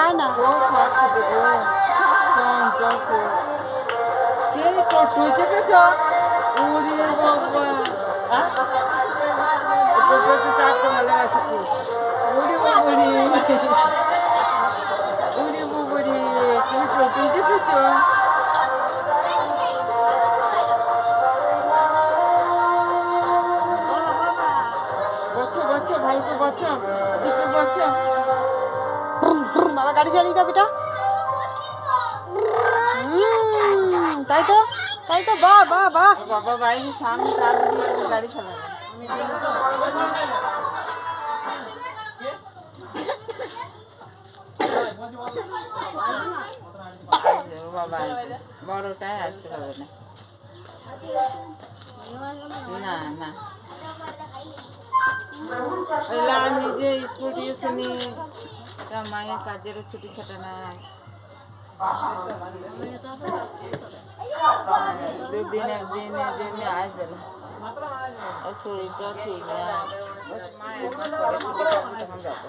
খায় না। ও খাওয়া খাবে গো, চঞ্চল খো কে টোটো চেপেছ? ওরে বাবা, টোটো তো চাপতে ভালোবাসি খুব। ওরে বাবা রে, ওরে বাবা রে, তুমি টোটো চেপেছ? বচ্চো বচ্চো, ভালো করে বচ্চো, একটু বচ্চো। বাবা গাড়ি চালিয়ে দাও বেটা। তাই তো, তাই তো, বাহ বাহ বাহ। বাবা বাইরে সামনে চালু দিয়ে গাড়ি চালাবে। বাবা বড়টাই আসতে পারবে না, না না নিজে স্কুল টিউশনি, মায়ের কাজেরও ছুটি ছাটা নাই, দুদিন একদিনের জন্য আসবে না, আর শরীরটাও ঠিক না। মায়ের ছুটি তখন যাবে।